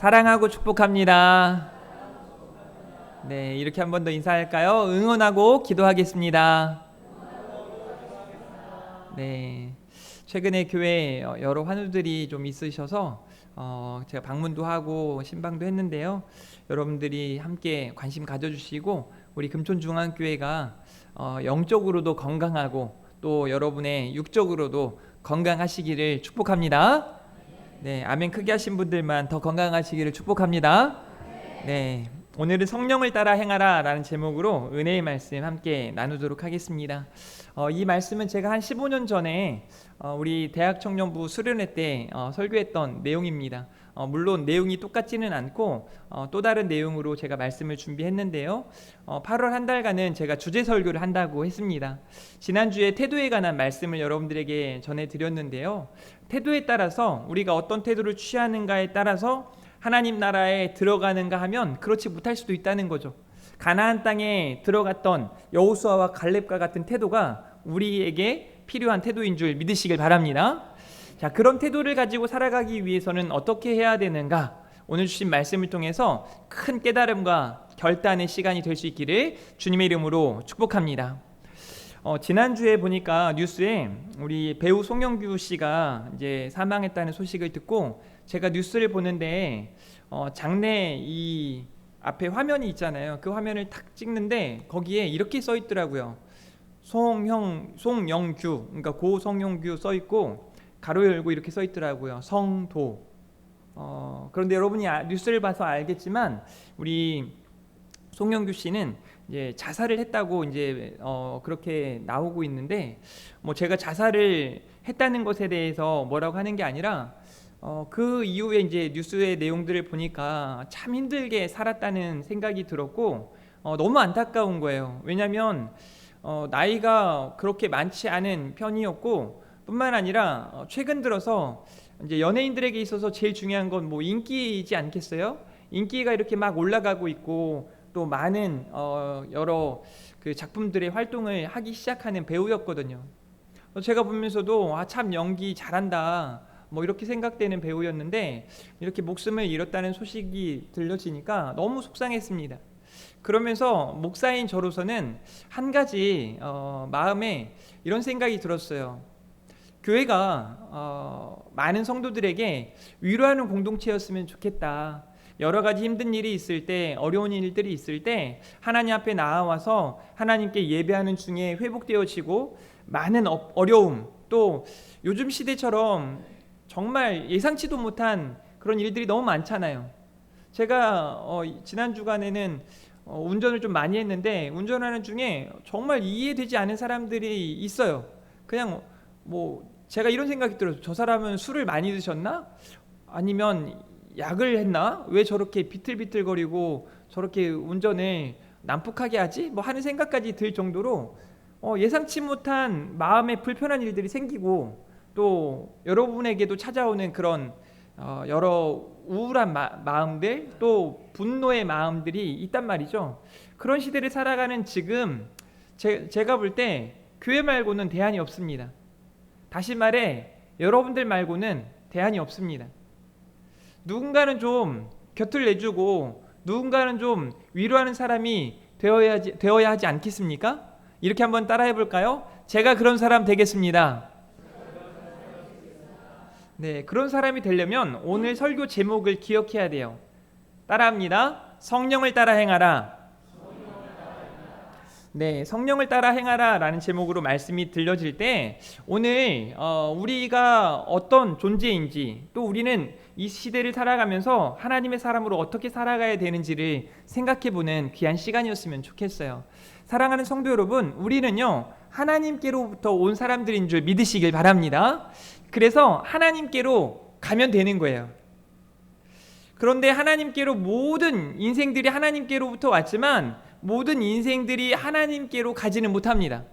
사랑하고 축복합니다. 네, 이렇게 한 번 더 인사할까요? 응원하고 기도하겠습니다. 네, 최근에 교회에 여러 환우들이 좀 있으셔서 제가 방문도 하고 신방도 했는데요. 여러분들이 함께 관심 가져주시고 우리 금촌중앙교회가 영적으로도 건강하고 또 여러분의 육적으로도 건강하시기를 축복합니다. 네, 아멘 크게 하신 분들만 더 건강하시기를 축복합니다. 네, 오늘은 성령을 따라 행하라 라는 제목으로 은혜의 말씀 함께 나누도록 하겠습니다. 이 말씀은 제가 한 15년 전에 우리 대학 청년부 수련회 때 설교했던 내용입니다. 물론 내용이 똑같지는 않고 또 다른 내용으로 제가 말씀을 준비했는데요. 8월 한 달간은 제가 주제 설교를 한다고 했습니다. 지난주에 태도에 관한 말씀을 여러분들에게 전해드렸는데요. 태도에 따라서 우리가 어떤 태도를 취하는가에 따라서 하나님 나라에 들어가는가 하면 그렇지 못할 수도 있다는 거죠. 가나안 땅에 들어갔던 여호수아와 갈렙과 같은 태도가 우리에게 필요한 태도인 줄 믿으시길 바랍니다. 자, 그런 태도를 가지고 살아가기 위해서는 어떻게 해야 되는가? 오늘 주신 말씀을 통해서 큰 깨달음과 결단의 시간이 될 수 있기를 주님의 이름으로 축복합니다. 지난주에 보니까 뉴스에 우리 배우 송영규 씨가 이제 사망했다는 소식을 듣고 제가 뉴스를 보는데 장내 이 앞에 화면이 있잖아요. 그 화면을 탁 찍는데 거기에 이렇게 써 있더라고요. 송영규, 그러니까 고 송영규 써 있고 가로 열고 이렇게 써 있더라고요. 성도. 그런데 여러분이 뉴스를 봐서 알겠지만 우리 송영규 씨는 이제 자살을 했다고 이제 그렇게 나오고 있는데 뭐 제가 자살을 했다는 것에 대해서 뭐라고 하는 게 아니라 그 이후에 이제 뉴스의 내용들을 보니까 참 힘들게 살았다는 생각이 들었고 너무 안타까운 거예요. 왜냐하면 나이가 그렇게 많지 않은 편이었고 뿐만 아니라 최근 들어서 이제 연예인들에게 있어서 제일 중요한 건 뭐 인기이지 않겠어요? 인기가 이렇게 막 올라가고 있고 또 많은 여러 그 작품들의 활동을 하기 시작하는 배우였거든요. 제가 보면서도 참 연기 잘한다 뭐 이렇게 생각되는 배우였는데 이렇게 목숨을 잃었다는 소식이 들려지니까 너무 속상했습니다. 그러면서 목사인 저로서는 한 가지 마음에 이런 생각이 들었어요. 교회가 많은 성도들에게 위로하는 공동체였으면 좋겠다. 여러 가지 힘든 일이 있을 때, 어려운 일들이 있을 때 하나님 앞에 나아와서 하나님께 예배하는 중에 회복되어지고 많은 어려움, 또 요즘 시대처럼 정말 예상치도 못한 그런 일들이 너무 많잖아요. 제가 지난 주간에는 운전을 좀 많이 했는데 운전하는 중에 정말 이해되지 않은 사람들이 있어요. 그냥 뭐 제가 이런 생각이 들어요. 저 사람은 술을 많이 드셨나? 아니면 약을 했나? 왜 저렇게 비틀비틀거리고 저렇게 운전을 난폭하게 하지? 뭐 하는 생각까지 들 정도로 예상치 못한 마음에 불편한 일들이 생기고 또 여러분에게도 찾아오는 그런 여러 우울한 마음들 또 분노의 마음들이 있단 말이죠. 그런 시대를 살아가는 지금 제가 볼 때 교회 말고는 대안이 없습니다. 다시 말해 여러분들 말고는 대안이 없습니다. 누군가는 좀 곁을 내주고 누군가는 좀 위로하는 사람이 되어야 하지 않겠습니까? 이렇게 한번 따라해 볼까요? 제가 그런 사람 되겠습니다. 네, 그런 사람이 되려면 오늘 설교 제목을 기억해야 돼요. 따라합니다. 성령을 따라 행하라. 네, 성령을 따라 행하라 라는 제목으로 말씀이 들려질 때 오늘 우리가 어떤 존재인지 또 우리는 이 시대를 살아가면서 하나님의 사람으로 어떻게 살아가야 되는지를 생각해보는 귀한 시간이었으면 좋겠어요. 사랑하는 성도 여러분, 우리는요 하나님께로부터 온 사람들인 줄 믿으시길 바랍니다. 그래서 하나님께로 가면 되는 거예요. 그런데 하나님께로 모든 인생들이 하나님께로부터 왔지만 모든 인생들이 하나님께로 가지는 못합니다.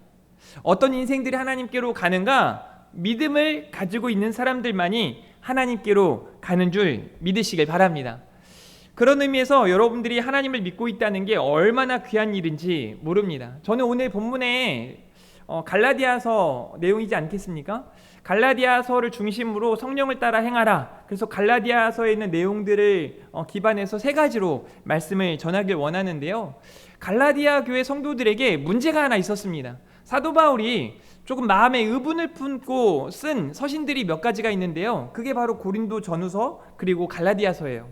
어떤 인생들이 하나님께로 가는가? 믿음을 가지고 있는 사람들만이 하나님께로 가는 줄 믿으시길 바랍니다. 그런 의미에서 여러분들이 하나님을 믿고 있다는 게 얼마나 귀한 일인지 모릅니다. 저는 오늘 본문에 갈라디아서 내용이지 않겠습니까? 갈라디아서를 중심으로 성령을 따라 행하라. 그래서 갈라디아서에 있는 내용들을 기반해서 세 가지로 말씀을 전하길 원하는데요. 갈라디아 교회 성도들에게 문제가 하나 있었습니다. 사도 바울이 조금 마음에 의분을 품고 쓴 서신들이 몇 가지가 있는데요. 그게 바로 고린도 전후서 그리고 갈라디아서예요.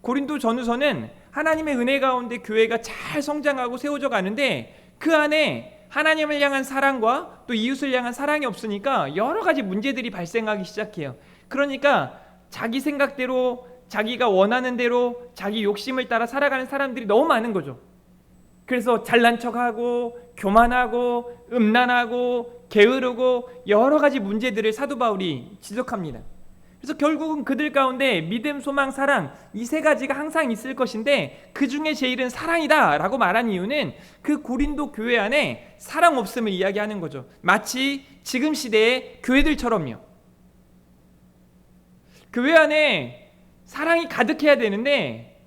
고린도 전후서는 하나님의 은혜 가운데 교회가 잘 성장하고 세워져 가는데 그 안에 하나님을 향한 사랑과 또 이웃을 향한 사랑이 없으니까 여러 가지 문제들이 발생하기 시작해요. 그러니까 자기 생각대로, 자기가 원하는 대로, 자기 욕심을 따라 살아가는 사람들이 너무 많은 거죠. 그래서 잘난 척하고 교만하고 음란하고 게으르고 여러 가지 문제들을 사도 바울이 지적합니다. 그래서 결국은 그들 가운데 믿음, 소망, 사랑 이 세 가지가 항상 있을 것인데 그 중에 제일은 사랑이다 라고 말한 이유는 그 고린도 교회 안에 사랑 없음을 이야기하는 거죠. 마치 지금 시대의 교회들처럼요. 교회 안에 사랑이 가득해야 되는데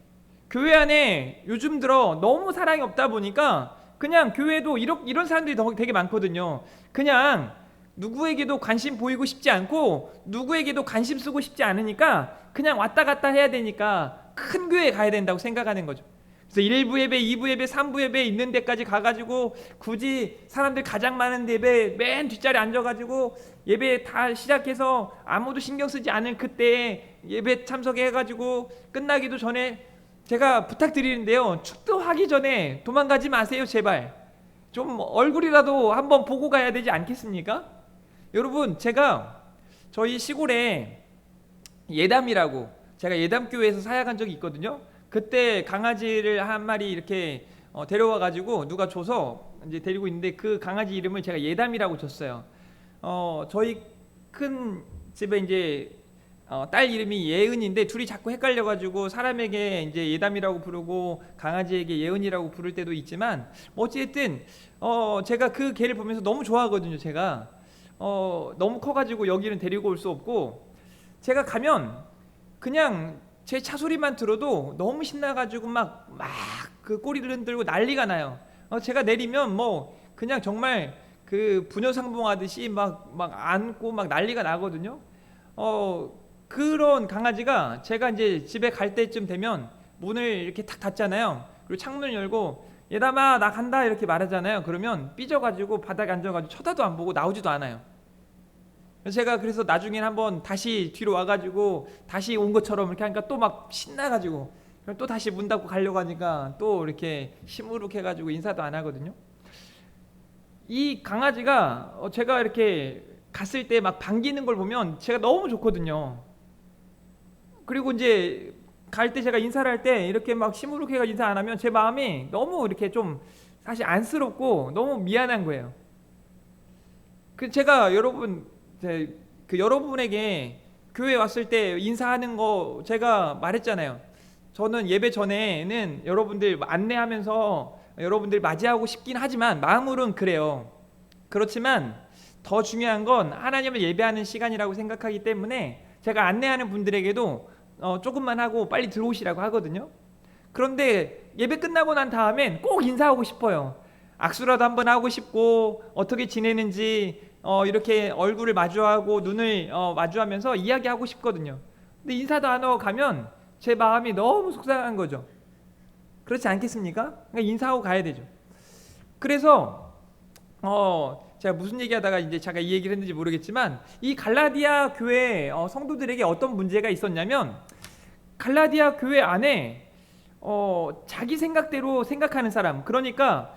교회 안에 요즘 들어 너무 사랑이 없다 보니까 그냥 교회도 이런 사람들이 되게 많거든요. 그냥 누구에게도 관심 보이고 싶지 않고 누구에게도 관심 쓰고 싶지 않으니까 그냥 왔다 갔다 해야 되니까 큰 교회에 가야 된다고 생각하는 거죠. 그래서 1부 예배, 2부 예배, 3부 예배 있는 데까지 가가지고 굳이 사람들 가장 많은 예배 맨 뒷자리에 앉아가지고 예배 다 시작해서 아무도 신경 쓰지 않을 그때 예배 참석해가지고 끝나기도 전에 제가 부탁드리는데요. 축도하기 전에 도망가지 마세요, 제발. 좀 얼굴이라도 한번 보고 가야 되지 않겠습니까? 여러분, 제가 저희 시골에 예담이라고, 제가 예담교회에서 사역한 적이 있거든요. 그때 강아지를 한 마리 이렇게 데려와 가지고 누가 줘서 이제 데리고 있는데 그 강아지 이름을 제가 예담이라고 줬어요. 저희 큰 집에 이제 딸 이름이 예은인데 둘이 자꾸 헷갈려가지고 사람에게 이제 예담이라고 부르고 강아지에게 예은이라고 부를 때도 있지만 어쨌든 제가 그 개를 보면서 너무 좋아하거든요. 제가 너무 커가지고 여기는 데리고 올 수 없고 제가 가면 그냥 제 차 소리만 들어도 너무 신나가지고 막 그 꼬리를 흔들고 난리가 나요. 제가 내리면 뭐 그냥 정말 그 부녀상봉하듯이 막 안고 막 난리가 나거든요. 그런 강아지가 제가 이제 집에 갈 때쯤 되면 문을 이렇게 탁 닫잖아요. 그리고 창문을 열고 예담아 나 간다 이렇게 말하잖아요. 그러면 삐져가지고 바닥에 앉아가지고 쳐다도 안 보고 나오지도 않아요. 제가 그래서 나중에 한번 다시 뒤로 와가지고 다시 온 것처럼 이렇게 하니까 또 막 신나가지고 또 다시 문 닫고 가려고 하니까 또 이렇게 시무룩해가지고 인사도 안 하거든요. 이 강아지가 제가 이렇게 갔을 때 막 반기는 걸 보면 제가 너무 좋거든요. 그리고 이제 갈 때 제가 인사를 할 때 이렇게 막 시무룩해가 인사 안 하면 제 마음이 너무 이렇게 좀 사실 안쓰럽고 너무 미안한 거예요. 제가 여러분에게 교회 왔을 때 인사하는 거 제가 말했잖아요. 저는 예배 전에는 여러분들 안내하면서 여러분들 맞이하고 싶긴 하지만 마음으로는 그래요. 그렇지만 더 중요한 건 하나님을 예배하는 시간이라고 생각하기 때문에 제가 안내하는 분들에게도 조금만 하고 빨리 들어오시라고 하거든요. 그런데 예배 끝나고 난 다음엔 꼭 인사하고 싶어요. 악수라도 한번 하고 싶고 어떻게 지내는지 이렇게 얼굴을 마주하고 눈을 마주하면서 이야기하고 싶거든요. 근데 인사도 안 하고 가면 제 마음이 너무 속상한 거죠. 그렇지 않겠습니까? 그러니까 인사하고 가야 되죠. 그래서 제가 무슨 얘기하다가 이제 제가 이 얘기를 했는지 모르겠지만 이 갈라디아 교회 성도들에게 어떤 문제가 있었냐면 갈라디아 교회 안에 자기 생각대로 생각하는 사람, 그러니까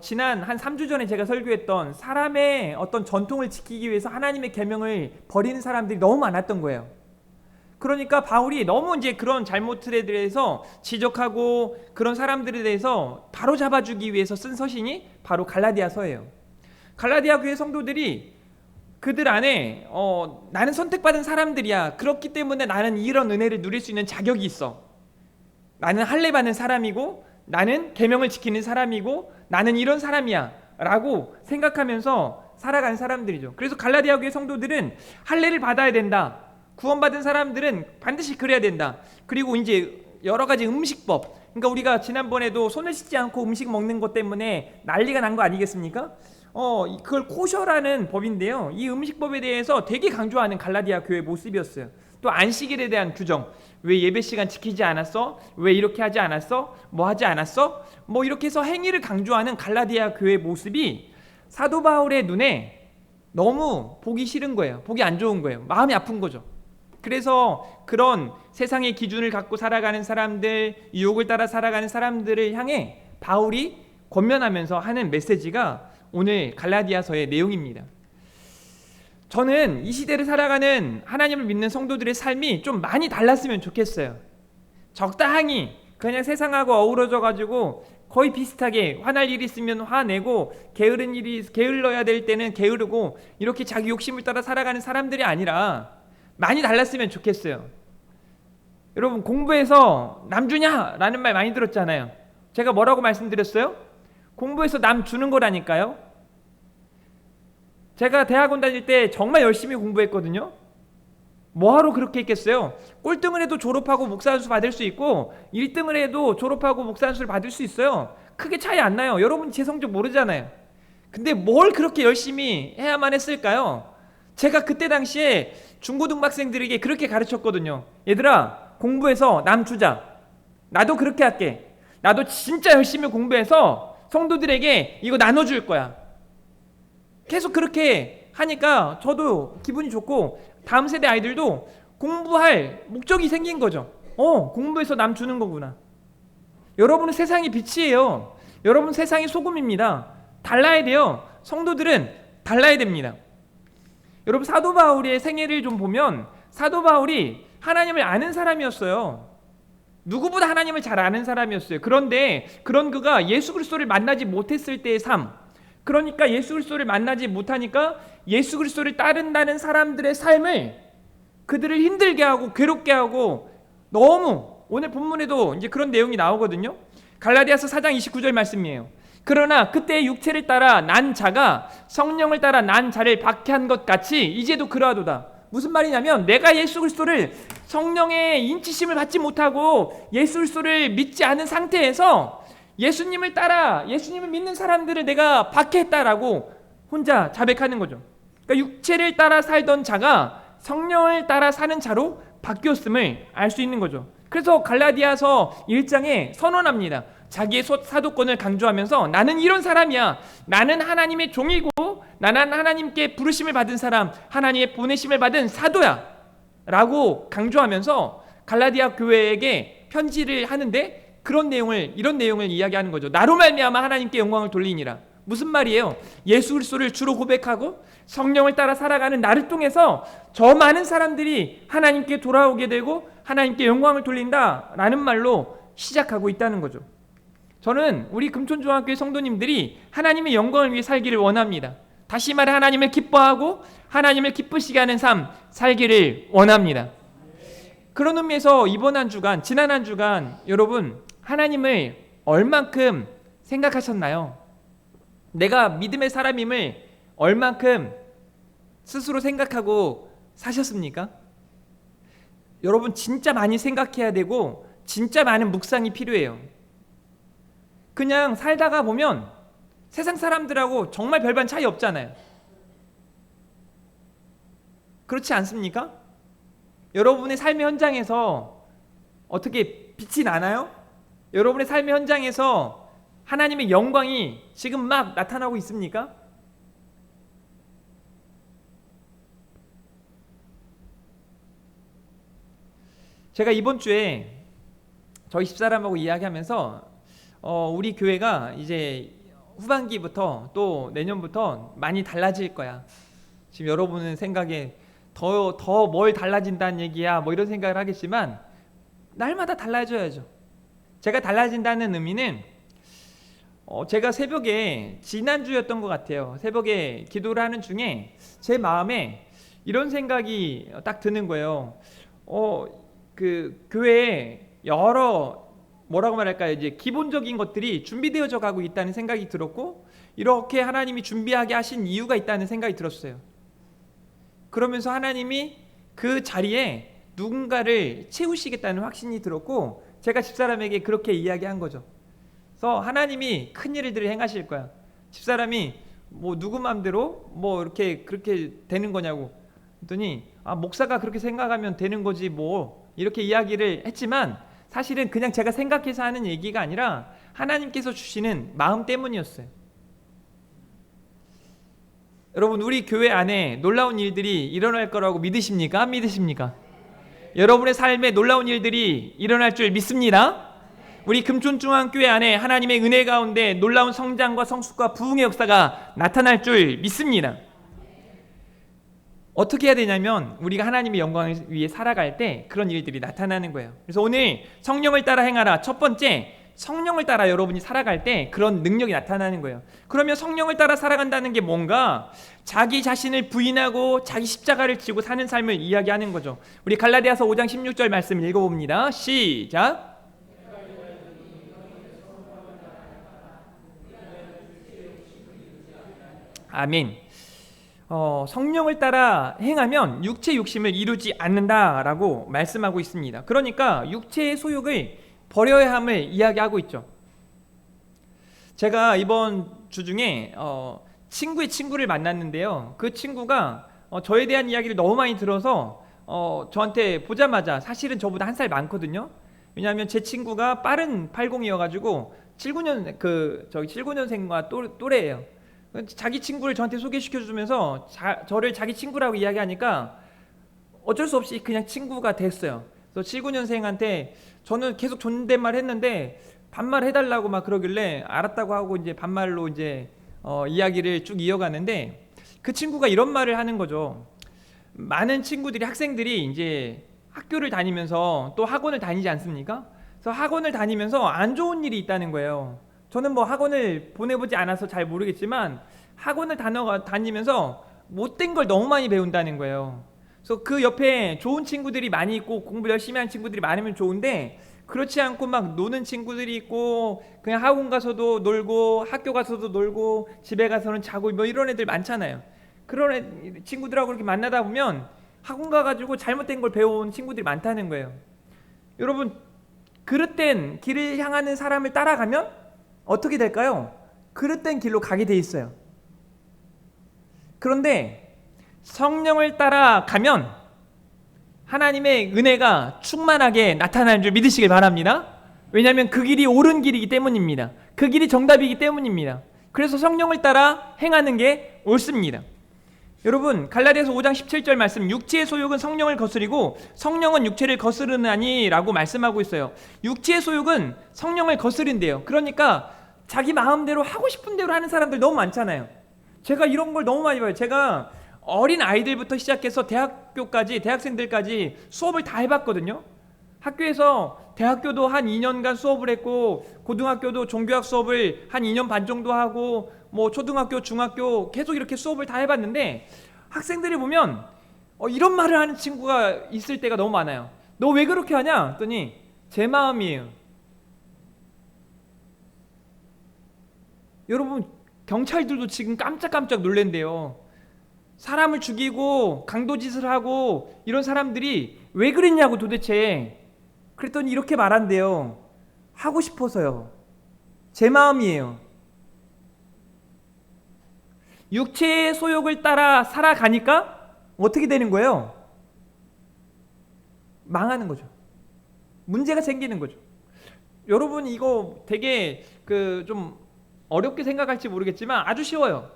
지난 한 3주 전에 제가 설교했던 사람의 어떤 전통을 지키기 위해서 하나님의 계명을 버리는 사람들이 너무 많았던 거예요. 그러니까 바울이 너무 이제 그런 잘못들에 대해서 지적하고 그런 사람들에 대해서 바로 잡아주기 위해서 쓴 서신이 바로 갈라디아서예요. 갈라디아 교회 성도들이 그들 안에 나는 선택받은 사람들이야. 그렇기 때문에 나는 이런 은혜를 누릴 수 있는 자격이 있어. 나는 할례 받는 사람이고 나는 계명을 지키는 사람이고 나는 이런 사람이야 라고 생각하면서 살아가는 사람들이죠. 그래서 갈라디아 교회 성도들은 할례를 받아야 된다. 구원받은 사람들은 반드시 그래야 된다. 그리고 이제 여러 가지 음식법, 그러니까 우리가 지난번에도 손을 씻지 않고 음식 먹는 것 때문에 난리가 난 거 아니겠습니까? 그걸 코셔라는 법인데요. 이 음식법에 대해서 되게 강조하는 갈라디아 교회 모습이었어요. 또 안식일에 대한 규정, 왜 예배 시간 지키지 않았어? 왜 이렇게 하지 않았어? 뭐 하지 않았어? 뭐 이렇게 해서 행위를 강조하는 갈라디아 교회 모습이 사도 바울의 눈에 너무 보기 싫은 거예요. 보기 안 좋은 거예요. 마음이 아픈 거죠. 그래서 그런 세상의 기준을 갖고 살아가는 사람들, 유혹을 따라 살아가는 사람들을 향해 바울이 권면하면서 하는 메시지가 오늘 갈라디아서의 내용입니다. 저는 이 시대를 살아가는 하나님을 믿는 성도들의 삶이 좀 많이 달랐으면 좋겠어요. 적당히 그냥 세상하고 어우러져 가지고 거의 비슷하게 화날 일이 있으면 화내고 게을러야 될 때는 게으르고 이렇게 자기 욕심을 따라 살아가는 사람들이 아니라 많이 달랐으면 좋겠어요. 여러분, 공부해서 남 주냐라는 말 많이 들었잖아요. 제가 뭐라고 말씀드렸어요? 공부해서 남 주는 거라니까요. 제가 대학원 다닐 때 정말 열심히 공부했거든요. 뭐하러 그렇게 했겠어요? 꼴등을 해도 졸업하고 목사안수 받을 수 있고 1등을 해도 졸업하고 목사안수를 받을 수 있어요. 크게 차이 안 나요. 여러분 제 성적 모르잖아요. 근데 뭘 그렇게 열심히 해야만 했을까요? 제가 그때 당시에 중고등학생들에게 그렇게 가르쳤거든요. 얘들아, 공부해서 남 주자. 나도 그렇게 할게. 나도 진짜 열심히 공부해서 성도들에게 이거 나눠줄 거야. 계속 그렇게 하니까 저도 기분이 좋고 다음 세대 아이들도 공부할 목적이 생긴 거죠. 공부해서 남 주는 거구나. 여러분은 세상의 빛이에요. 여러분 세상의 소금입니다. 달라야 돼요. 성도들은 달라야 됩니다. 여러분, 사도 바울의 생애를 좀 보면 사도 바울이 하나님을 아는 사람이었어요. 누구보다 하나님을 잘 아는 사람이었어요. 그런데 그런 그가 예수 그리스도를 만나지 못했을 때의 삶, 그러니까 예수 그리스도를 만나지 못하니까 예수 그리스도를 따른다는 사람들의 삶을 그들을 힘들게 하고 괴롭게 하고, 너무 오늘 본문에도 이제 그런 내용이 나오거든요. 갈라디아서 4장 29절 말씀이에요. 그러나 그때의 육체를 따라 난 자가 성령을 따라 난 자를 박해한 것 같이 이제도 그러하도다. 무슨 말이냐면, 내가 예수 그리스도를 성령의 인치심을 받지 못하고 예수 그리스도를 믿지 않은 상태에서 예수님을 따라 예수님을 믿는 사람들을 내가 박해했다라고 혼자 자백하는 거죠. 그러니까 육체를 따라 살던 자가 성령을 따라 사는 자로 바뀌었음을 알 수 있는 거죠. 그래서 갈라디아서 1장에 선언합니다. 자기의 사도권을 강조하면서 나는 이런 사람이야. 나는 하나님의 종이고 나는 하나님께 부르심을 받은 사람, 하나님의 보내심을 받은 사도야 라고 강조하면서 갈라디아 교회에게 편지를 하는데 이런 내용을 이야기하는 거죠. 나로 말미암아 하나님께 영광을 돌리니라. 무슨 말이에요? 예수 그리스도를 주로 고백하고 성령을 따라 살아가는 나를 통해서 저 많은 사람들이 하나님께 돌아오게 되고 하나님께 영광을 돌린다라는 말로 시작하고 있다는 거죠. 저는 우리 금촌중학교의 성도님들이 하나님의 영광을 위해 살기를 원합니다. 다시 말해 하나님을 기뻐하고 하나님을 기쁘시게 하는 삶 살기를 원합니다. 그런 의미에서 이번 한 주간, 지난 한 주간 여러분 하나님을 얼만큼 생각하셨나요? 내가 믿음의 사람임을 얼만큼 스스로 생각하고 사셨습니까? 여러분 진짜 많이 생각해야 되고 진짜 많은 묵상이 필요해요. 그냥 살다가 보면 세상 사람들하고 정말 별반 차이 없잖아요. 그렇지 않습니까? 여러분의 삶의 현장에서 어떻게 빛이 나나요? 여러분의 삶의 현장에서 하나님의 영광이 지금 막 나타나고 있습니까? 제가 이번 주에 저희 집사람하고 이야기하면서 우리 교회가 이제 후반기부터 또 내년부터 많이 달라질 거야. 지금 여러분은 생각에 더 뭘 달라진다는 얘기야 뭐 이런 생각을 하겠지만 날마다 달라져야죠. 제가 달라진다는 의미는 제가 새벽에 지난주였던 것 같아요. 새벽에 기도를 하는 중에 제 마음에 이런 생각이 딱 드는 거예요. 그 교회에 여러 뭐라고 말할까요? 이제 기본적인 것들이 준비되어져 가고 있다는 생각이 들었고 이렇게 하나님이 준비하게 하신 이유가 있다는 생각이 들었어요. 그러면서 하나님이 그 자리에 누군가를 채우시겠다는 확신이 들었고 제가 집사람에게 그렇게 이야기한 거죠. 그래서 하나님이 큰 일들을 행하실 거야. 집사람이 뭐 누구 맘대로 뭐 이렇게 그렇게 되는 거냐고 했더니 목사가 그렇게 생각하면 되는 거지 뭐 이렇게 이야기를 했지만 사실은 그냥 제가 생각해서 하는 얘기가 아니라 하나님께서 주시는 마음 때문이었어요. 여러분, 우리 교회 안에 놀라운 일들이 일어날 거라고 믿으십니까? 안 믿으십니까? 여러분의 삶에 놀라운 일들이 일어날 줄 믿습니다. 우리 금촌중앙교회 안에 하나님의 은혜 가운데 놀라운 성장과 성숙과 부흥의 역사가 나타날 줄 믿습니다. 어떻게 해야 되냐면 우리가 하나님의 영광을 위해 살아갈 때 그런 일들이 나타나는 거예요. 그래서 오늘 성령을 따라 행하라. 첫 번째, 성령을 따라 여러분이 살아갈 때 그런 능력이 나타나는 거예요. 그러면 성령을 따라 살아간다는 게 뭔가? 자기 자신을 부인하고 자기 십자가를 지고 사는 삶을 이야기하는 거죠. 우리 갈라디아서 5장 16절 말씀 읽어봅니다. 시작. 아멘. 성령을 따라 행하면 육체 욕심을 이루지 않는다라고 말씀하고 있습니다. 그러니까 육체의 소욕을 버려야 함을 이야기하고 있죠. 제가 이번 주 중에 친구의 친구를 만났는데요. 그 친구가 저에 대한 이야기를 너무 많이 들어서 저한테 보자마자, 사실은 저보다 한 살 많거든요. 왜냐하면 제 친구가 빠른 80이어가지고 79년생과 또래예요. 자기 친구를 저한테 소개시켜주면서 저를 자기 친구라고 이야기하니까 어쩔 수 없이 그냥 친구가 됐어요. 그래서 79년생한테 저는 계속 존댓말 했는데 반말 해달라고 막 그러길래 알았다고 하고 이제 반말로 이제 이야기를 쭉 이어가는데, 그 친구가 이런 말을 하는 거죠. 많은 친구들이, 학생들이 이제 학교를 다니면서 또 학원을 다니지 않습니까? 그래서 학원을 다니면서 안 좋은 일이 있다는 거예요. 저는 뭐 학원을 보내보지 않아서 잘 모르겠지만 학원을 다니면서 못된 걸 너무 많이 배운다는 거예요. 그래서 그 옆에 좋은 친구들이 많이 있고 공부 열심히 하는 친구들이 많으면 좋은데, 그렇지 않고 막 노는 친구들이 있고 그냥 학원 가서도 놀고 학교 가서도 놀고 집에 가서는 자고 뭐 이런 애들 많잖아요. 그런 친구들하고 그렇게 만나다 보면 학원 가가지고 잘못된 걸 배워온 친구들이 많다는 거예요. 여러분, 그릇된 길을 향하는 사람을 따라가면 어떻게 될까요? 그릇된 길로 가게 돼 있어요. 그런데 성령을 따라가면 하나님의 은혜가 충만하게 나타나는 줄 믿으시길 바랍니다. 왜냐하면 그 길이 옳은 길이기 때문입니다. 그 길이 정답이기 때문입니다. 그래서 성령을 따라 행하는 게 옳습니다. 여러분, 갈라디아서 5장 17절 말씀, 육체의 소욕은 성령을 거스리고 성령은 육체를 거스르나니 라고 말씀하고 있어요. 육체의 소욕은 성령을 거스린대요. 그러니까 자기 마음대로 하고 싶은 대로 하는 사람들 너무 많잖아요. 제가 이런 걸 너무 많이 봐요. 제가 어린 아이들부터 시작해서 대학생들까지 수업을 다 해봤거든요. 학교에서 대학교도 한 2년간 수업을 했고, 고등학교도 종교학 수업을 한 2년 반 정도 하고, 뭐 초등학교, 중학교 계속 이렇게 수업을 다 해봤는데, 학생들이 보면 이런 말을 하는 친구가 있을 때가 너무 많아요. 너 왜 그렇게 하냐? 했더니 제 마음이에요. 여러분, 경찰들도 지금 깜짝깜짝 놀랜대요. 사람을 죽이고 강도짓을 하고 이런 사람들이 왜 그랬냐고 도대체. 그랬더니 이렇게 말한대요. 하고 싶어서요. 제 마음이에요. 육체의 소욕을 따라 살아가니까 어떻게 되는 거예요? 망하는 거죠. 문제가 생기는 거죠. 여러분, 이거 되게 좀 어렵게 생각할지 모르겠지만 아주 쉬워요.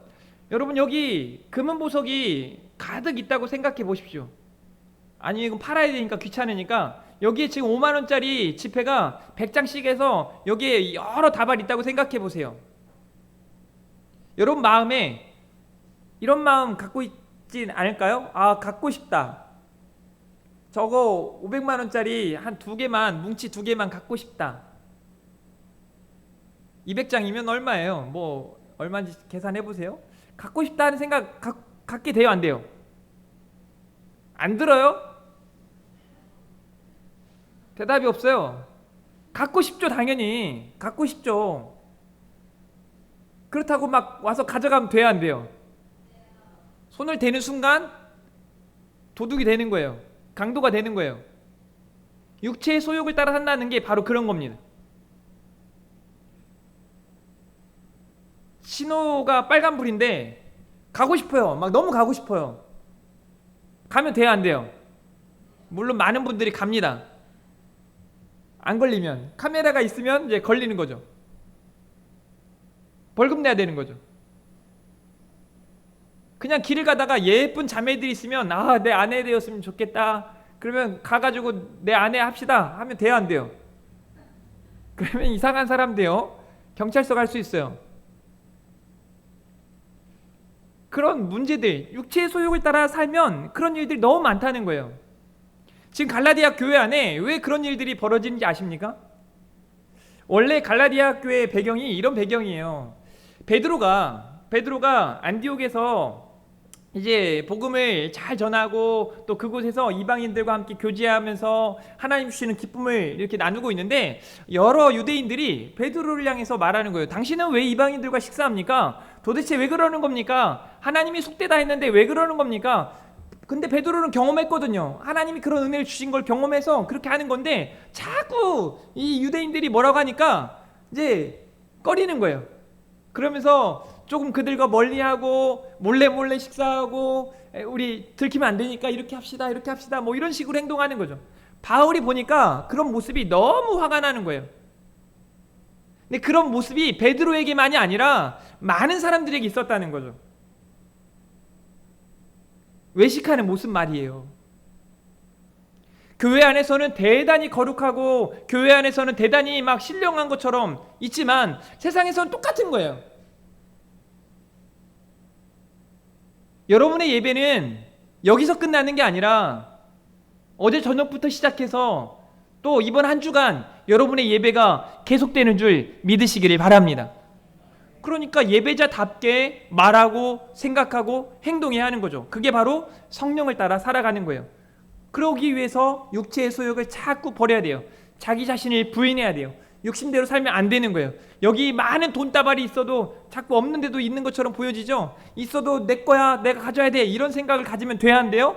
여러분, 여기 금은 보석이 가득 있다고 생각해 보십시오. 아니, 이건 팔아야 되니까 귀찮으니까 여기에 지금 5만원짜리 지폐가 100장씩 해서 여기에 여러 다발 있다고 생각해 보세요. 여러분 마음에 이런 마음 갖고 있진 않을까요? 갖고 싶다. 저거 500만원짜리 한 2개만, 뭉치 2개만 갖고 싶다. 200장이면 얼마예요? 뭐 얼마인지 계산해 보세요. 갖고 싶다는 생각 갖게 돼요, 안 돼요? 안 들어요? 대답이 없어요. 갖고 싶죠, 당연히. 갖고 싶죠. 그렇다고 막 와서 가져가면 돼요, 안 돼요? 손을 대는 순간 도둑이 되는 거예요. 강도가 되는 거예요. 육체의 소욕을 따라 산다는 게 바로 그런 겁니다. 신호가 빨간불인데 가고 싶어요. 막 너무 가고 싶어요. 가면 돼요, 안 돼요? 물론 많은 분들이 갑니다. 안 걸리면, 카메라가 있으면 이제 걸리는 거죠. 벌금 내야 되는 거죠. 그냥 길을 가다가 예쁜 자매들이 있으면 내 아내 되었으면 좋겠다. 그러면 가가지고 내 아내 합시다 하면 돼요, 안 돼요? 그러면 이상한 사람 돼요. 경찰서 갈 수 있어요. 그런 문제들, 육체의 소욕을 따라 살면 그런 일들이 너무 많다는 거예요. 지금 갈라디아 교회 안에 왜 그런 일들이 벌어지는지 아십니까? 원래 갈라디아 교회의 배경이 이런 배경이에요. 베드로가 안디옥에서 이제 복음을 잘 전하고 또 그곳에서 이방인들과 함께 교제하면서 하나님 주시는 기쁨을 이렇게 나누고 있는데, 여러 유대인들이 베드로를 향해서 말하는 거예요. 당신은 왜 이방인들과 식사합니까? 도대체 왜 그러는 겁니까? 하나님이 속되다 했는데 왜 그러는 겁니까? 근데 베드로는 경험했거든요. 하나님이 그런 은혜를 주신 걸 경험해서 그렇게 하는 건데, 자꾸 이 유대인들이 뭐라고 하니까 이제 꺼리는 거예요. 그러면서 조금 그들과 멀리하고 몰래 식사하고, 우리 들키면 안 되니까 이렇게 합시다 뭐 이런 식으로 행동하는 거죠. 바울이 보니까 그런 모습이 너무 화가 나는 거예요. 근데 그런 모습이 베드로에게만이 아니라 많은 사람들에게 있었다는 거죠. 외식하는 모습 말이에요. 교회 안에서는 대단히 거룩하고 교회 안에서는 대단히 막 신령한 것처럼 있지만 세상에서는 똑같은 거예요. 여러분의 예배는 여기서 끝나는 게 아니라 어제 저녁부터 시작해서 또 이번 한 주간 여러분의 예배가 계속되는 줄 믿으시기를 바랍니다. 그러니까 예배자답게 말하고 생각하고 행동해야 하는 거죠. 그게 바로 성령을 따라 살아가는 거예요. 그러기 위해서 육체의 소욕을 자꾸 버려야 돼요. 자기 자신을 부인해야 돼요. 욕심대로 살면 안 되는 거예요. 여기 많은 돈다발이 있어도 자꾸 없는데도 있는 것처럼 보여지죠. 있어도 내 거야, 내가 가져야 돼, 이런 생각을 가지면 돼야 한대요.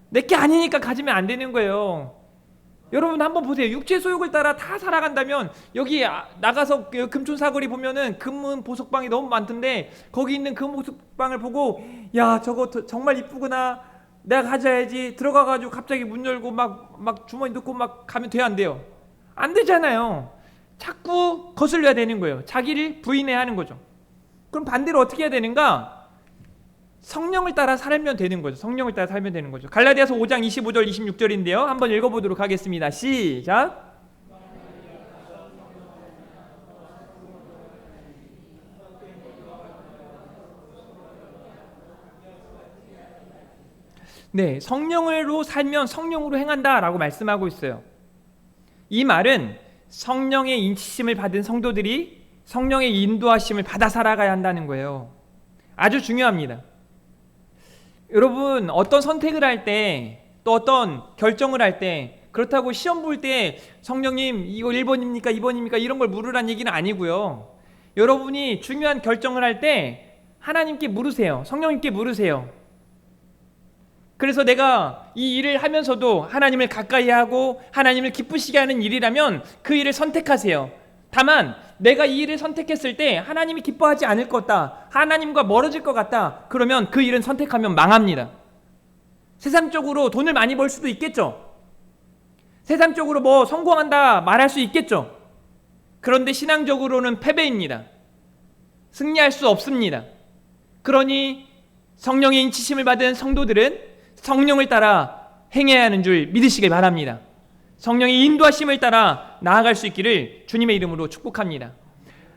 내 게 아니니까 가지면 안 되는 거예요. 여러분 한번 보세요. 육체 소욕을 따라 다 살아간다면 여기 나가서 금촌 사거리 보면은 금은 보석방이 너무 많던데, 거기 있는 금 보석방을 보고 야 저거 정말 이쁘구나, 내가 가져야지, 들어가가지고 갑자기 문 열고 막 주머니 넣고 막 가면 돼야 안 돼요? 안 되잖아요. 자꾸 거슬려야 되는 거예요. 자기를 부인해야 하는 거죠. 그럼 반대로 어떻게 해야 되는가? 성령을 따라 살면 되는 거죠. 성령을 따라 살면 되는 거죠. 갈라디아서 5장 25절 26절인데요. 한번 읽어보도록 하겠습니다. 시작. 네, 성령으로 살면 성령으로 행한다라고 말씀하고 있어요. 이 말은 성령의 인치심을 받은 성도들이 성령의 인도하심을 받아 살아가야 한다는 거예요. 아주 중요합니다. 여러분 어떤 선택을 할 때, 또 어떤 결정을 할 때, 그렇다고 시험 볼 때 성령님 이거 1번입니까 2번입니까 이런 걸 물으란 얘기는 아니고요. 여러분이 중요한 결정을 할 때 하나님께 물으세요. 성령님께 물으세요. 그래서 내가 이 일을 하면서도 하나님을 가까이 하고 하나님을 기쁘시게 하는 일이라면 그 일을 선택하세요. 다만 내가 이 일을 선택했을 때 하나님이 기뻐하지 않을 것 같다, 하나님과 멀어질 것 같다, 그러면 그 일은 선택하면 망합니다. 세상적으로 돈을 많이 벌 수도 있겠죠. 세상적으로 뭐 성공한다 말할 수 있겠죠. 그런데 신앙적으로는 패배입니다. 승리할 수 없습니다. 그러니 성령의 인치심을 받은 성도들은 성령을 따라 행해야 하는 줄 믿으시길 바랍니다. 성령의 인도하심을 따라 나아갈 수 있기를 주님의 이름으로 축복합니다.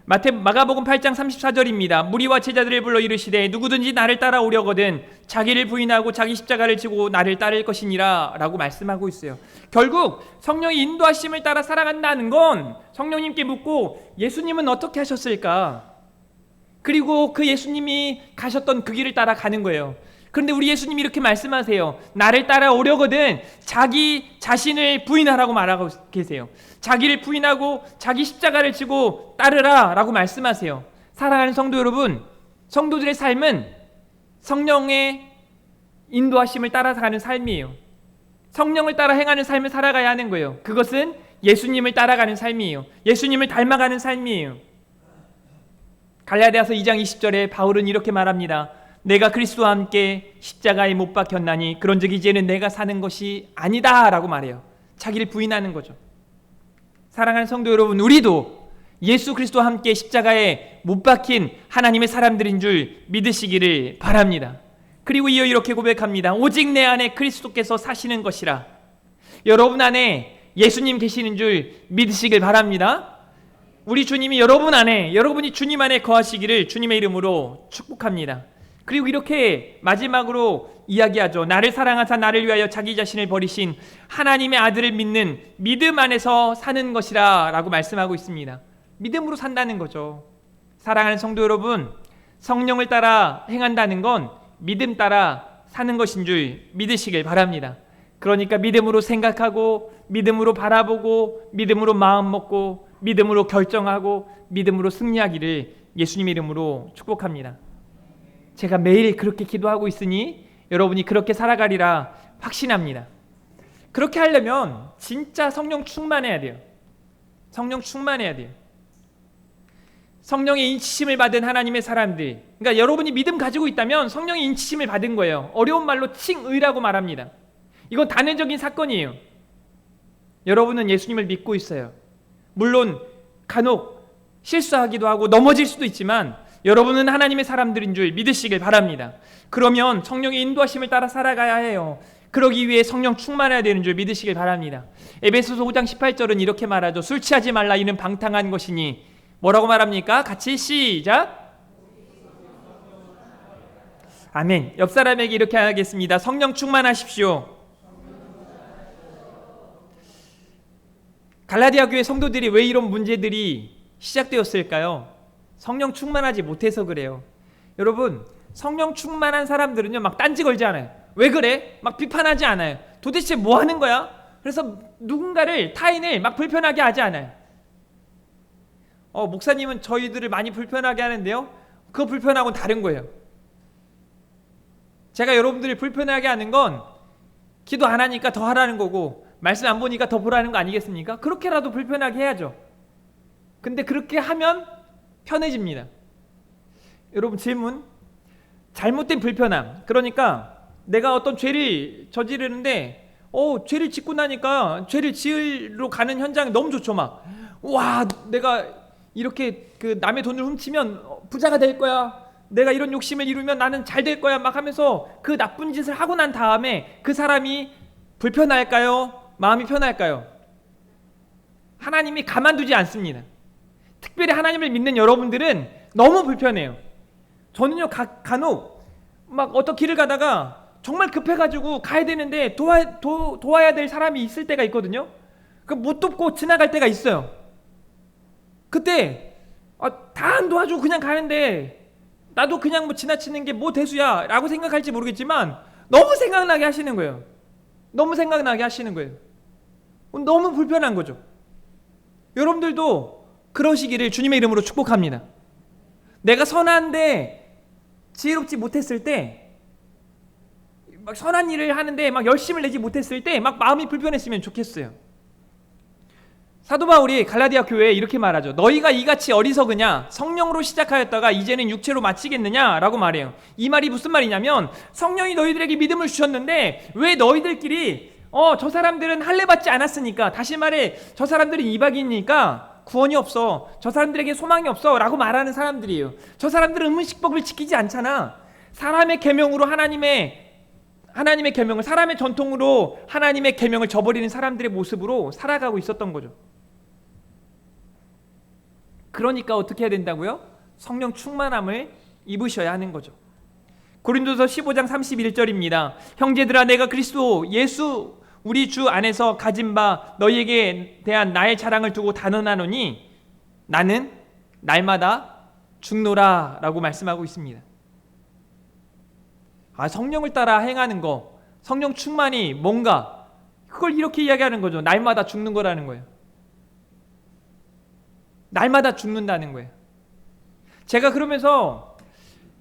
마가복음 8장 34절입니다. 무리와 제자들을 불러 이르시되 누구든지 나를 따라오려거든 자기를 부인하고 자기 십자가를 지고 나를 따를 것이니라 라고 말씀하고 있어요. 결국 성령의 인도하심을 따라 살아간다는 건 성령님께 묻고 예수님은 어떻게 하셨을까? 그리고 그 예수님이 가셨던 그 길을 따라 가는 거예요. 그런데 우리 예수님이 이렇게 말씀하세요. 나를 따라오려거든 자기 자신을 부인하라고 말하고 계세요. 자기를 부인하고 자기 십자가를 지고 따르라 라고 말씀하세요. 사랑하는 성도 여러분, 성도들의 삶은 성령의 인도하심을 따라가는 삶이에요. 성령을 따라 행하는 삶을 살아가야 하는 거예요. 그것은 예수님을 따라가는 삶이에요. 예수님을 닮아가는 삶이에요. 갈라디아서 2장 20절에 바울은 이렇게 말합니다. 내가 그리스도와 함께 십자가에 못 박혔나니 그런즉 이제는 내가 사는 것이 아니다 라고 말해요. 자기를 부인하는 거죠. 사랑하는 성도 여러분, 우리도 예수 그리스도와 함께 십자가에 못 박힌 하나님의 사람들인 줄 믿으시기를 바랍니다. 그리고 이어 이렇게 고백합니다. 오직 내 안에 그리스도께서 사시는 것이라. 여러분 안에 예수님 계시는 줄 믿으시길 바랍니다. 우리 주님이 여러분 안에, 여러분이 주님 안에 거하시기를 주님의 이름으로 축복합니다. 그리고 이렇게 마지막으로 이야기하죠. 나를 사랑하사 나를 위하여 자기 자신을 버리신 하나님의 아들을 믿는 믿음 안에서 사는 것이라 라고 말씀하고 있습니다. 믿음으로 산다는 거죠. 사랑하는 성도 여러분, 성령을 따라 행한다는 건 믿음 따라 사는 것인 줄 믿으시길 바랍니다. 그러니까 믿음으로 생각하고, 믿음으로 바라보고, 믿음으로 마음 먹고, 믿음으로 결정하고, 믿음으로 승리하기를 예수님의 이름으로 축복합니다. 제가 매일 그렇게 기도하고 있으니 여러분이 그렇게 살아가리라 확신합니다. 그렇게 하려면 진짜 성령 충만해야 돼요. 성령 충만해야 돼요. 성령의 인치심을 받은 하나님의 사람들, 그러니까 여러분이 믿음 가지고 있다면 성령의 인치심을 받은 거예요. 어려운 말로 칭의라고 말합니다. 이건 단회적인 사건이에요. 여러분은 예수님을 믿고 있어요. 물론 간혹 실수하기도 하고 넘어질 수도 있지만 여러분은 하나님의 사람들인 줄 믿으시길 바랍니다. 그러면 성령의 인도하심을 따라 살아가야 해요. 그러기 위해 성령 충만해야 되는 줄 믿으시길 바랍니다. 에베소서 5장 18절은 이렇게 말하죠. 술 취하지 말라 이는 방탕한 것이니. 뭐라고 말합니까? 같이 시작. 아멘. 옆 사람에게 이렇게 하겠습니다. 성령 충만하십시오. 갈라디아 교회 성도들이 왜 이런 문제들이 시작되었을까요? 성령 충만하지 못해서 그래요. 여러분, 성령 충만한 사람들은요 막 딴지 걸지 않아요. 왜 그래? 막 비판하지 않아요. 도대체 뭐 하는 거야? 그래서 누군가를, 타인을 막 불편하게 하지 않아요. 목사님은 저희들을 많이 불편하게 하는데요, 그거 불편하고는 다른 거예요. 제가 여러분들이 불편하게 하는 건 기도 안 하니까 더 하라는 거고, 말씀 안 보니까 더 보라는 거 아니겠습니까? 그렇게라도 불편하게 해야죠. 근데 그렇게 하면 편해집니다. 여러분, 질문. 잘못된 불편함. 그러니까 내가 어떤 죄를 저지르는데 죄를 짓고 나니까 죄를 지으러 가는 현장이 너무 좋죠. 막 와, 내가 이렇게 그 남의 돈을 훔치면 부자가 될 거야. 내가 이런 욕심을 이루면 나는 잘 될 거야. 막 하면서 그 나쁜 짓을 하고 난 다음에 그 사람이 불편할까요? 마음이 편할까요? 하나님이 가만두지 않습니다. 특별히 하나님을 믿는 여러분들은 너무 불편해요. 저는요 간혹 막 어떤 길을 가다가 정말 급해가지고 가야 되는데 도와야 될 사람이 있을 때가 있거든요. 못 돕고 지나갈 때가 있어요. 그때 다 안 도와주고 그냥 가는데 나도 그냥 뭐 지나치는 게 뭐 대수야 라고 생각할지 모르겠지만 너무 생각나게 하시는 거예요. 너무 생각나게 하시는 거예요. 너무 불편한 거죠. 여러분들도 그러시기를 주님의 이름으로 축복합니다. 내가 선한데 지혜롭지 못했을 때, 막 선한 일을 하는데 막 열심을 내지 못했을 때 막 마음이 불편했으면 좋겠어요. 사도 바울이 갈라디아 교회에 이렇게 말하죠. 너희가 이같이 어리석으냐? 성령으로 시작하였다가 이제는 육체로 마치겠느냐? 라고 말해요. 이 말이 무슨 말이냐면, 성령이 너희들에게 믿음을 주셨는데 왜 너희들끼리 저 사람들은 할례 받지 않았으니까, 다시 말해 저 사람들은 이방인이니까 구원이 없어, 저 사람들에게 소망이 없어 라고 말하는 사람들이에요. 저 사람들은 음식법을 지키지 않잖아. 사람의 계명으로 하나님의 계명을, 사람의 전통으로 하나님의 계명을 저버리는 사람들의 모습으로 살아가고 있었던 거죠. 그러니까 어떻게 해야 된다고요? 성령 충만함을 입으셔야 하는 거죠. 고린도서 15장 31절입니다. 형제들아, 내가 그리스도 예수 우리 주 안에서 가진 바 너희에게 대한 나의 자랑을 두고 단언하노니 나는 날마다 죽노라 라고 말씀하고 있습니다. 성령을 따라 행하는 거, 성령 충만이 뭔가, 그걸 이렇게 이야기하는 거죠. 날마다 죽는 거라는 거예요. 날마다 죽는다는 거예요. 제가 그러면서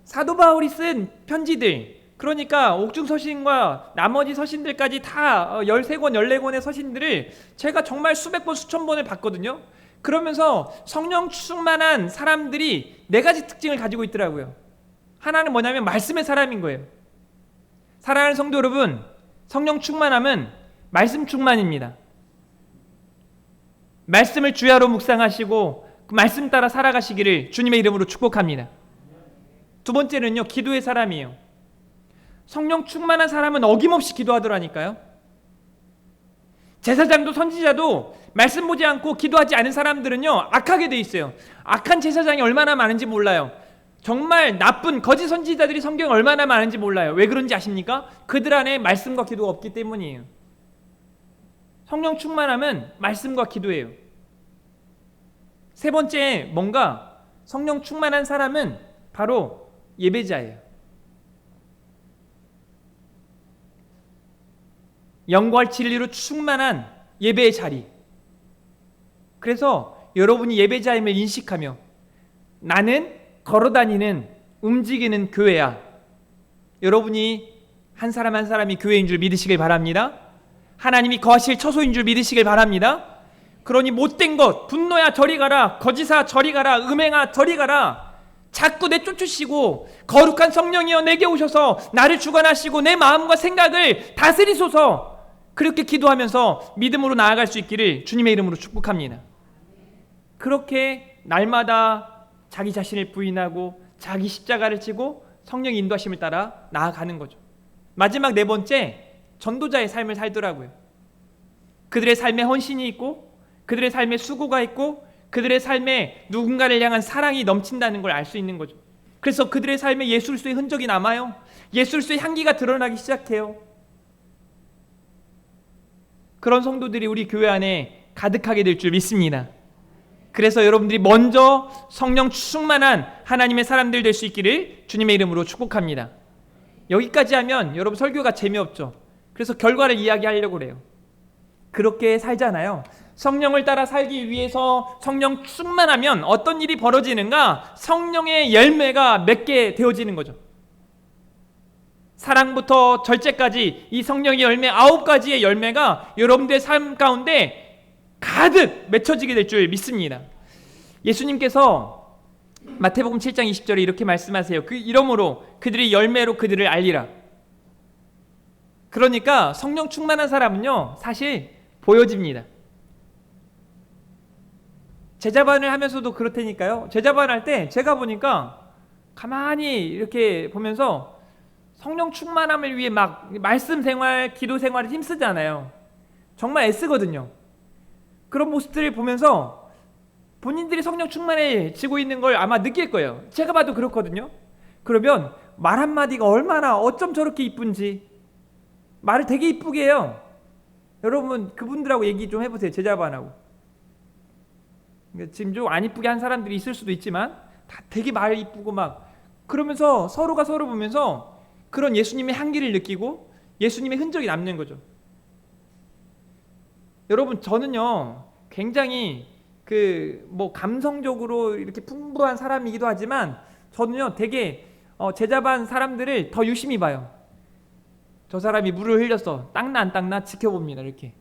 사도 바울이 쓴 편지들, 그러니까 옥중서신과 나머지 서신들까지 다 13권, 14권의 서신들을 제가 정말 수백 번, 수천 번을 봤거든요. 그러면서 성령 충만한 사람들이 네 가지 특징을 가지고 있더라고요. 하나는 뭐냐면 말씀의 사람인 거예요. 사랑하는 성도 여러분, 성령 충만함은 말씀 충만입니다. 말씀을 주야로 묵상하시고 그 말씀 따라 살아가시기를 주님의 이름으로 축복합니다. 두 번째는요, 기도의 사람이에요. 성령 충만한 사람은 어김없이 기도하더라니까요. 제사장도 선지자도 말씀 보지 않고 기도하지 않은 사람들은요, 악하게 돼 있어요. 악한 제사장이 얼마나 많은지 몰라요. 정말 나쁜 거짓 선지자들이 성경에 얼마나 많은지 몰라요. 왜 그런지 아십니까? 그들 안에 말씀과 기도가 없기 때문이에요. 성령 충만함은 말씀과 기도예요. 세 번째, 뭔가 성령 충만한 사람은 바로 예배자예요. 영과 진리로 충만한 예배의 자리. 그래서 여러분이 예배자임을 인식하며 나는 걸어다니는 움직이는 교회야. 여러분이 한 사람 한 사람이 교회인 줄 믿으시길 바랍니다. 하나님이 거하실 처소인 줄 믿으시길 바랍니다. 그러니 못된 것, 분노야 저리 가라, 거짓아 저리 가라, 음행아 저리 가라, 자꾸 내쫓으시고 거룩한 성령이여 내게 오셔서 나를 주관하시고 내 마음과 생각을 다스리소서. 그렇게 기도하면서 믿음으로 나아갈 수 있기를 주님의 이름으로 축복합니다. 그렇게 날마다 자기 자신을 부인하고 자기 십자가를 지고 성령의 인도하심을 따라 나아가는 거죠. 마지막 네 번째, 전도자의 삶을 살더라고요. 그들의 삶에 헌신이 있고 그들의 삶에 수고가 있고 그들의 삶에 누군가를 향한 사랑이 넘친다는 걸 알 수 있는 거죠. 그래서 그들의 삶에 예수 그리스도의 흔적이 남아요. 예수 그리스도의 향기가 드러나기 시작해요. 그런 성도들이 우리 교회 안에 가득하게 될 줄 믿습니다. 그래서 여러분들이 먼저 성령 충만한 하나님의 사람들 될 수 있기를 주님의 이름으로 축복합니다. 여기까지 하면 여러분 설교가 재미없죠. 그래서 결과를 이야기하려고 그래요. 그렇게 살잖아요. 성령을 따라 살기 위해서 성령 충만하면 어떤 일이 벌어지는가? 성령의 열매가 맺게 되어지는 거죠. 사랑부터 절제까지 이 성령의 열매 9가지의 열매가 여러분들의 삶 가운데 가득 맺혀지게 될 줄 믿습니다. 예수님께서 마태복음 7장 20절에 이렇게 말씀하세요. 이러므로 그들이 열매로 그들을 알리라. 그러니까 성령 충만한 사람은요, 사실 보여집니다. 제자반을 하면서도 그렇다니까요. 제자반 할 때 제가 보니까 가만히 이렇게 보면서 성령 충만함을 위해 막 말씀 생활, 기도 생활에 힘쓰잖아요. 정말 애쓰거든요. 그런 모습들을 보면서 본인들이 성령 충만해지고 있는 걸 아마 느낄 거예요. 제가 봐도 그렇거든요. 그러면 말 한마디가 얼마나 어쩜 저렇게 이쁜지, 말을 되게 이쁘게 해요. 여러분 그분들하고 얘기 좀 해보세요. 제자반하고. 지금 좀 안 이쁘게 한 사람들이 있을 수도 있지만 다 되게 말 이쁘고 막 그러면서 서로가 서로 보면서 그런 예수님의 향기를 느끼고 예수님의 흔적이 남는 거죠. 여러분 저는요 굉장히 감성적으로 이렇게 풍부한 사람이기도 하지만 저는요 되게 제자반 사람들을 더 유심히 봐요. 저 사람이 물을 흘렸어, 닦나 안 닦나 지켜봅니다. 이렇게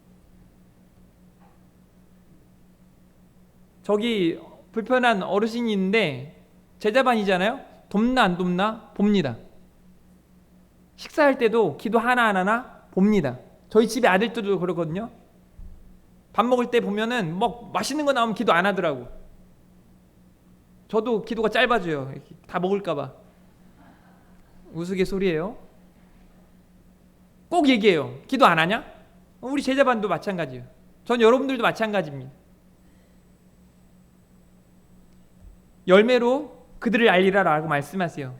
저기 불편한 어르신이 있는데 제자반이잖아요. 돕나 안 돕나 봅니다. 식사할 때도 기도 하나하나 봅니다. 저희 집에 아들들도 그러거든요. 밥 먹을 때 보면은 맛있는 거 나오면 기도 안 하더라고. 저도 기도가 짧아져요. 다 먹을까봐. 우스갯소리예요. 꼭 얘기해요. 기도 안 하냐? 우리 제자반도 마찬가지예요. 전 여러분들도 마찬가지입니다. 열매로 그들을 알리라라고 말씀하세요.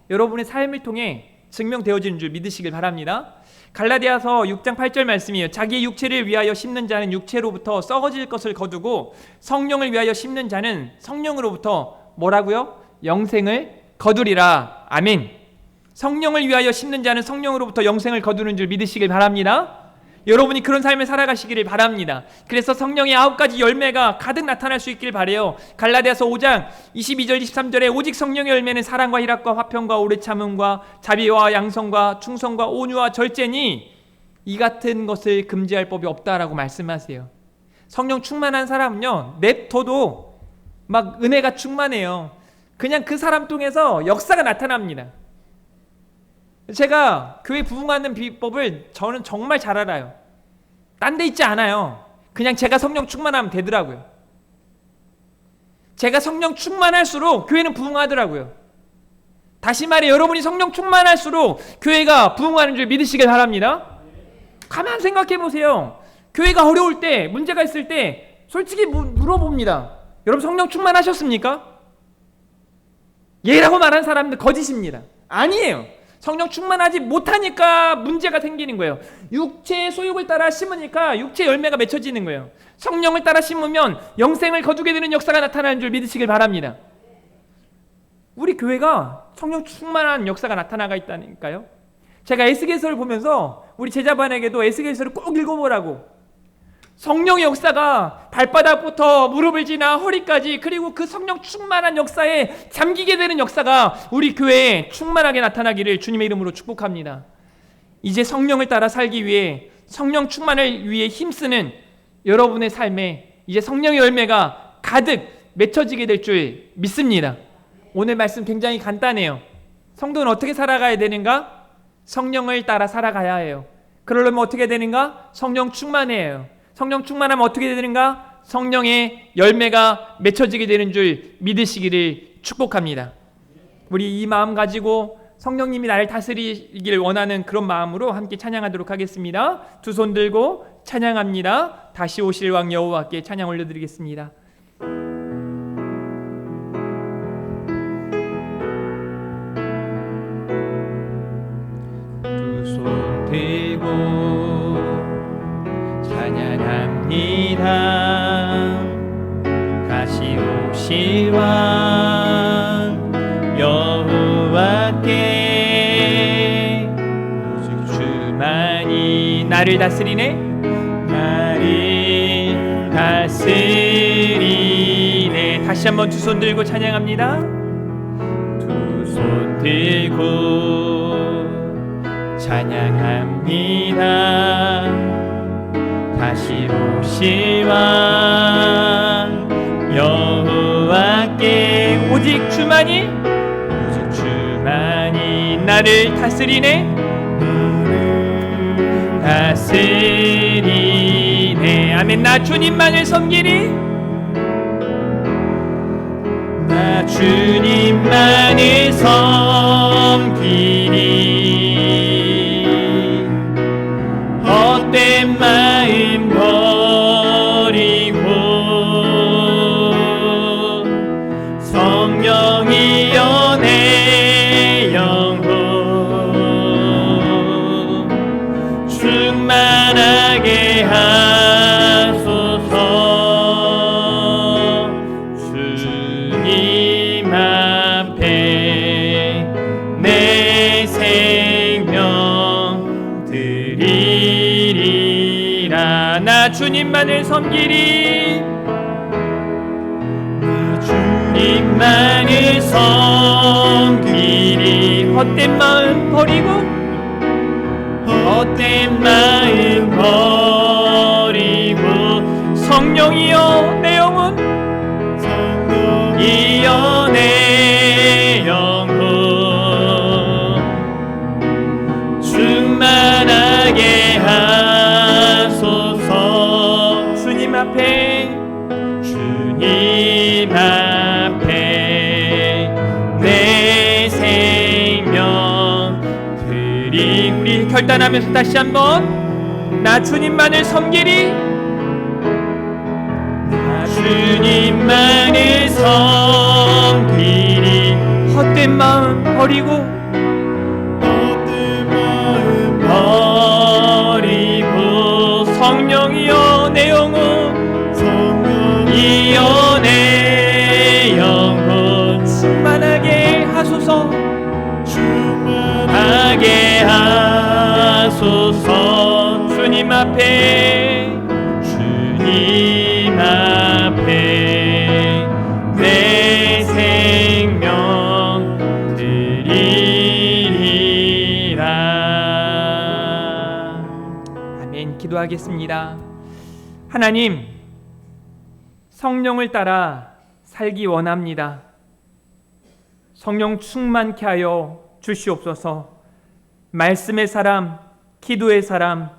여러분의 삶을 통해 증명되어지는 줄 믿으시길 바랍니다. 갈라디아서 6장 8절 말씀이에요. 자기의 육체를 위하여 심는 자는 육체로부터 썩어질 것을 거두고 성령을 위하여 심는 자는 성령으로부터 뭐라고요? 영생을 거두리라. 아멘. 성령을 위하여 심는 자는 성령으로부터 영생을 거두는 줄 믿으시길 바랍니다. 여러분이 그런 삶을 살아가시기를 바랍니다. 그래서 성령의 9가지 열매가 가득 나타날 수 있길 바라요. 갈라디아서 5장 22절 23절에 오직 성령의 열매는 사랑과 희락과 화평과 오래 참음과 자비와 양성과 충성과 온유와 절제니 이 같은 것을 금지할 법이 없다라고 말씀하세요. 성령 충만한 사람은요, 냅둬도 막 은혜가 충만해요. 그냥 그 사람 통해서 역사가 나타납니다. 제가 교회 부흥하는 비법을 저는 정말 잘 알아요. 딴 데 있지 않아요. 그냥 제가 성령 충만하면 되더라고요. 제가 성령 충만할수록 교회는 부흥하더라고요. 다시 말해, 여러분이 성령 충만할수록 교회가 부흥하는 줄 믿으시길 바랍니다. 가만 생각해 보세요. 교회가 어려울 때, 문제가 있을 때 솔직히 물어봅니다. 여러분 성령 충만하셨습니까? 예라고 말하는 사람들 거짓입니다. 아니에요. 성령 충만하지 못하니까 문제가 생기는 거예요. 육체의 소욕을 따라 심으니까 육체의 열매가 맺혀지는 거예요. 성령을 따라 심으면 영생을 거두게 되는 역사가 나타나는 줄 믿으시길 바랍니다. 우리 교회가 성령 충만한 역사가 나타나가 있다니까요. 제가 에스겔서를 보면서 우리 제자반에게도 에스겔서를 꼭 읽어보라고, 성령의 역사가 발바닥부터 무릎을 지나 허리까지, 그리고 그 성령 충만한 역사에 잠기게 되는 역사가 우리 교회에 충만하게 나타나기를 주님의 이름으로 축복합니다. 이제 성령을 따라 살기 위해, 성령 충만을 위해 힘쓰는 여러분의 삶에 이제 성령의 열매가 가득 맺혀지게 될 줄 믿습니다. 오늘 말씀 굉장히 간단해요. 성도는 어떻게 살아가야 되는가? 성령을 따라 살아가야 해요. 그러려면 어떻게 되는가? 성령 충만해야 해요. 성령 충만하면 어떻게 되는가? 성령의 열매가 맺혀지게 되는 줄 믿으시기를 축복합니다. 우리 이 마음 가지고 성령님이 나를 다스리기를 원하는 그런 마음으로 함께 찬양하도록 하겠습니다. 두 손 들고 찬양합니다. 다시 오실 왕 여호와께 찬양 올려드리겠습니다. 두 손 들고 찬양합니다. 다시 오실 왕 여호와께, 오직 주만이 나를 다스리네, 나를 다스리네. 다시 한번 두 손 들고 찬양합니다. 두 손 들고 찬양합니다. 다시 오실 왕 여호와께, 오직 주만이 나를 다스리네, 다스리네. 아멘. 나 주님만을 섬기리, 나 주님만을 섬기리. 헛된 마음 버리고 성령이여 내 영혼 충만하게 하소서. 주님 앞에 내 생명 드리리라. 나 주님만을 섬기리, 나 주님만을 섬기리. 헛된 마음 버리고, 헛된 마음 버리고 성령이여 내 영혼, 성령이여 내 영혼 충만하게 하소서. 주님 앞에, 주님 앞에 내 생명 드리. 우리 결단하면서 다시 한번, 나 주님만을 섬기리, 나 주님만을 섬기리. 헛된 마음 버리고, 헛된 마음 버리고 성령이여 내 영혼, 성령이여 내 영혼 충만하게 하소서, 충만하게 하소서. 주님 앞에, 주님 앞에 내 생명 드리리라. 아멘. 기도하겠습니다. 하나님, 성령을 따라 살기 원합니다. 성령 충만케 하여 주시옵소서. 말씀의 사람, 기도의 사람,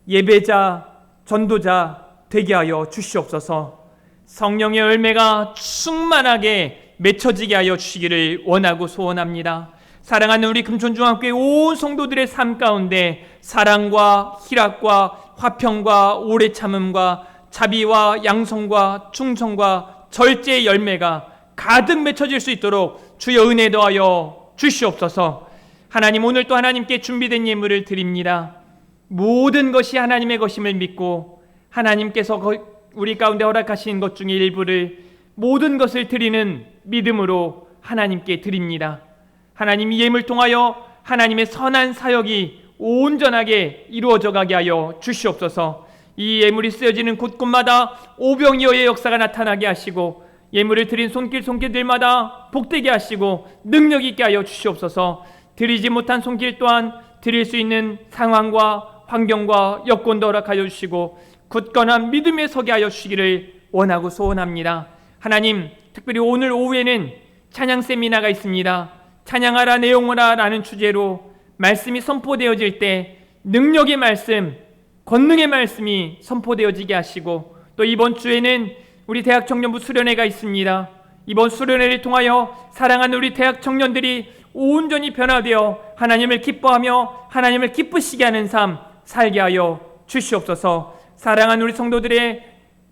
예배자, 전도자 되게 하여 주시옵소서. 성령의 열매가 충만하게 맺혀지게 하여 주시기를 원하고 소원합니다. 사랑하는 우리 금천중앙교회 온 성도들의 삶 가운데 사랑과 희락과 화평과 오래 참음과 자비와 양성과 충성과 절제의 열매가 가득 맺혀질 수 있도록 주여 은혜 더하여 주시옵소서. 하나님, 오늘 또 하나님께 준비된 예물을 드립니다. 모든 것이 하나님의 것임을 믿고 하나님께서 우리 가운데 허락하신 것 중에 일부를, 모든 것을 드리는 믿음으로 하나님께 드립니다. 하나님, 이 예물 통하여 하나님의 선한 사역이 온전하게 이루어져 가게 하여 주시옵소서. 이 예물이 쓰여지는 곳곳마다 오병이어의 역사가 나타나게 하시고 예물을 드린 손길들마다 복되게 하시고 능력 있게 하여 주시옵소서. 드리지 못한 손길 또한 드릴 수 있는 상황과 환경과 여건도 허락하여 주시고 굳건한 믿음에 서게 하여 주시기를 원하고 소원합니다. 하나님, 특별히 오늘 오후에는 찬양 세미나가 있습니다. 찬양하라 내용하라 라는 주제로 말씀이 선포되어질 때 능력의 말씀, 권능의 말씀이 선포되어지게 하시고, 또 이번 주에는 우리 대학 청년부 수련회가 있습니다. 이번 수련회를 통하여 사랑하는 우리 대학 청년들이 온전히 변화되어 하나님을 기뻐하며 하나님을 기쁘시게 하는 삶 살게 하여 주시옵소서. 사랑하는 우리 성도들의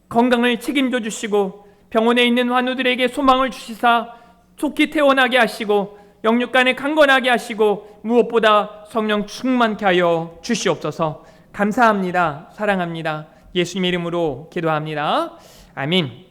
건강을 책임져 주시고 병원에 있는 환우들에게 소망을 주시사 속히 퇴원하게 하시고 영육간에 강건하게 하시고 무엇보다 성령 충만케 하여 주시옵소서. 감사합니다. 사랑합니다. 예수님의 이름으로 기도합니다. 아멘.